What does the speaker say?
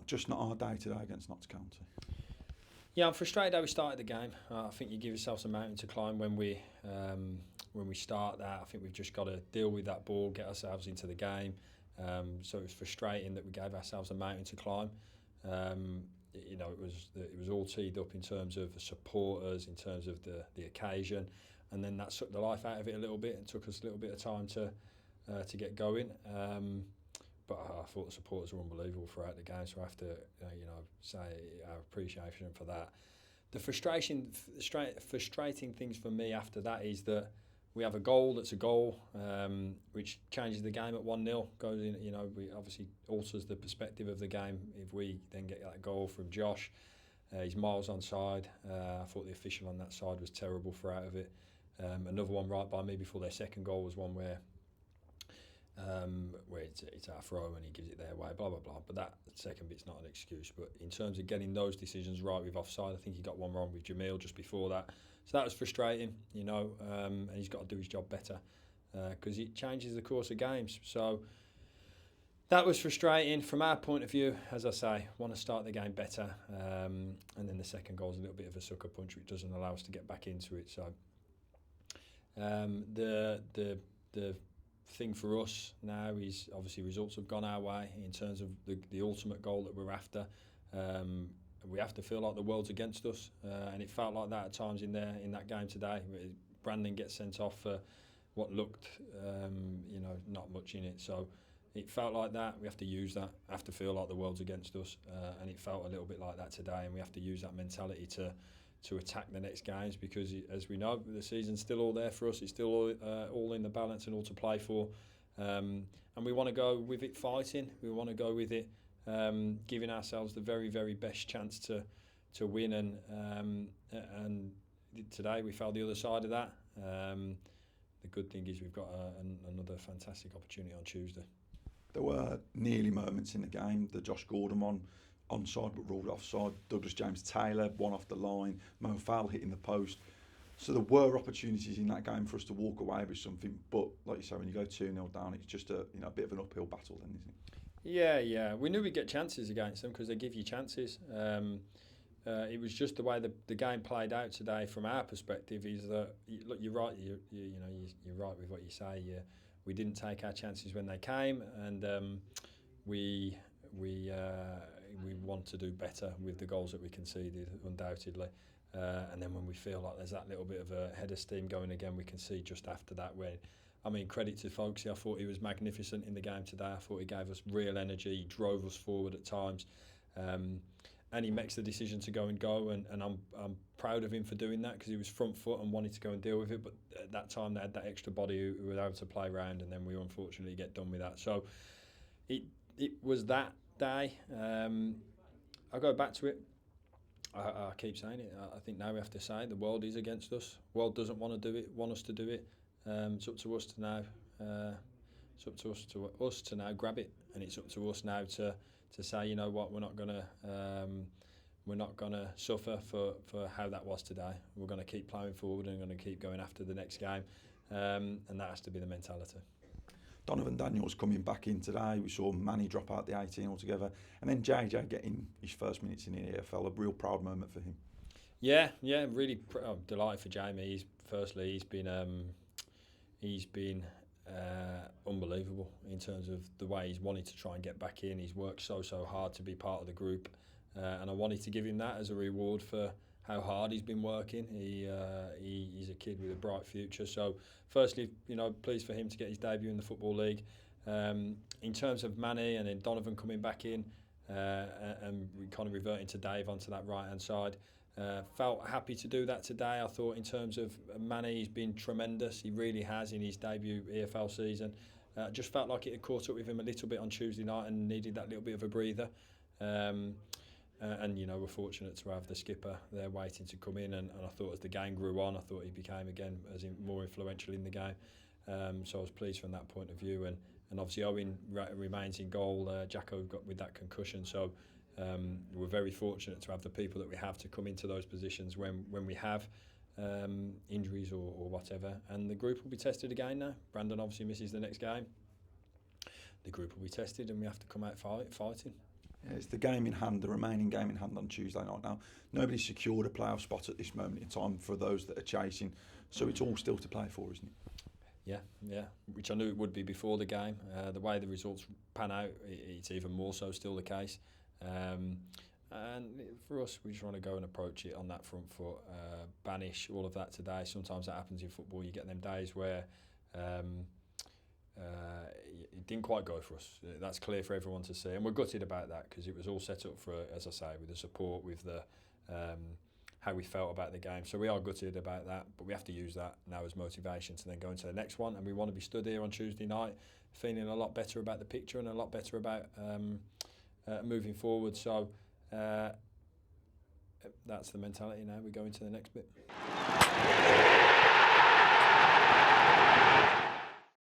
just not our day today against Notts County? Yeah, I'm frustrated how we started the game. I think you give yourself a mountain to climb when we start that. I think we've just got to deal with that ball, get ourselves into the game. So it was frustrating that we gave ourselves a mountain to climb. You know, it was all teed up in terms of the supporters, in terms of the occasion, and then that sucked the life out of it a little bit and took us a little bit of time to get going. But I thought the supporters were unbelievable throughout the game, so I have to say our appreciation for that. The frustrating things for me after that is that we have a goal that's a goal, which changes the game at 1-0. Goes in, we obviously alters the perspective of the game if we then get that goal from Josh. He's miles onside. I thought the official on that side was terrible throughout of it. Another one right by me before their second goal was one where it's our throw and he gives it their way, blah, blah, blah. But that second bit's not an excuse. But in terms of getting those decisions right with offside, I think he got one wrong with Jamil just before that. So that was frustrating, and he's got to do his job better because it changes the course of games. So that was frustrating from our point of view. As I say, want to start the game better. And then the second goal is a little bit of a sucker punch, which doesn't allow us to get back into it. So the thing for us now is obviously results have gone our way in terms of the ultimate goal that we're after. We have to feel like the world's against us, and it felt like that at times in that game today. Brandon gets sent off for what looked, not much in it. So it felt like that. We have to use that. Have to feel like the world's against us, and it felt a little bit like that today. And we have to use that mentality to attack the next games because, as we know, the season's still all there for us. It's still all in the balance and all to play for. And we want to go with it fighting. We want to go with it giving ourselves the very, very best chance to win. And today we fell the other side of that. The good thing is we've got another fantastic opportunity on Tuesday. There were nearly moments in the game. The Josh Gordon one, onside but ruled offside. Douglas James-Taylor, one off the line. Mo Fowl hitting the post. So there were opportunities in that game for us to walk away with something. But like you say, when you go 2-0 down, it's just a bit of an uphill battle then, isn't it? Yeah. We knew we'd get chances against them because they give you chances. It was just the way the game played out today from our perspective is that, look, you're right. You're right with what you say. We didn't take our chances when they came, and we want to do better with the goals that we conceded, undoubtedly. And then when we feel like there's that little bit of a head of steam going again, we can see just after that when, credit to Folksy. I thought he was magnificent in the game today. I thought he gave us real energy. He drove us forward at times. And he makes the decision to go, and I'm proud of him for doing that because he was front foot and wanted to go and deal with it. But at that time, they had that extra body who were able to play around, and then we unfortunately get done with that. So it was that day. I go back to it. I keep saying it. I think now we have to say the world is against us. The world doesn't want to do it. Want us to do it. It's up to us to now. It's up to us to now grab it, and it's up to us now to say, you know what, we're not gonna suffer for how that was today. We're going to keep ploughing forward and going to keep going after the next game, and that has to be the mentality. Donovan Daniels coming back in today. We saw Manny drop out the 18 altogether, and then JJ getting his first minutes in the EFL. A real proud moment for him. Yeah, really delighted for Jamie. He's been unbelievable in terms of the way he's wanted to try and get back in. He's worked so hard to be part of the group, and I wanted to give him that as a reward for how hard he's been working. He's a kid with a bright future. So firstly, pleased for him to get his debut in the Football League. In terms of Manny and then Donovan coming back in, and we kind of reverting to Dave onto that right hand side. Felt happy to do that today. I thought in terms of Manny, he's been tremendous. He really has in his debut EFL season. Just felt like it had caught up with him a little bit on Tuesday night and needed that little bit of a breather. And we're fortunate to have the skipper there waiting to come in. And I thought as the game grew on, I thought he became again more influential in the game. So I was pleased from that point of view. And obviously Owen remains in goal. Jacko got with that concussion. So we're very fortunate to have the people that we have to come into those positions when we have injuries or whatever. And the group will be tested again now. Brandon obviously misses the next game. The group will be tested and we have to come out fighting. Yeah, it's the game in hand, the remaining game in hand on Tuesday night now. Nobody's secured a playoff spot at this moment in time for those that are chasing, so it's all still to play for, isn't it? Yeah, which I knew it would be before the game. The way the results pan out, it's even more so still the case. And for us, we just want to go and approach it on that front foot, banish all of that today. Sometimes that happens in football. You get them days where it didn't quite go for us. That's clear for everyone to see, and we're gutted about that because it was all set up for, as I say, with the support, with the how we felt about the game. So we are gutted about that, but we have to use that now as motivation to then go into the next one. And we want to be stood here on Tuesday night feeling a lot better about the picture and a lot better about moving forward. So that's the mentality now. We go into the next bit.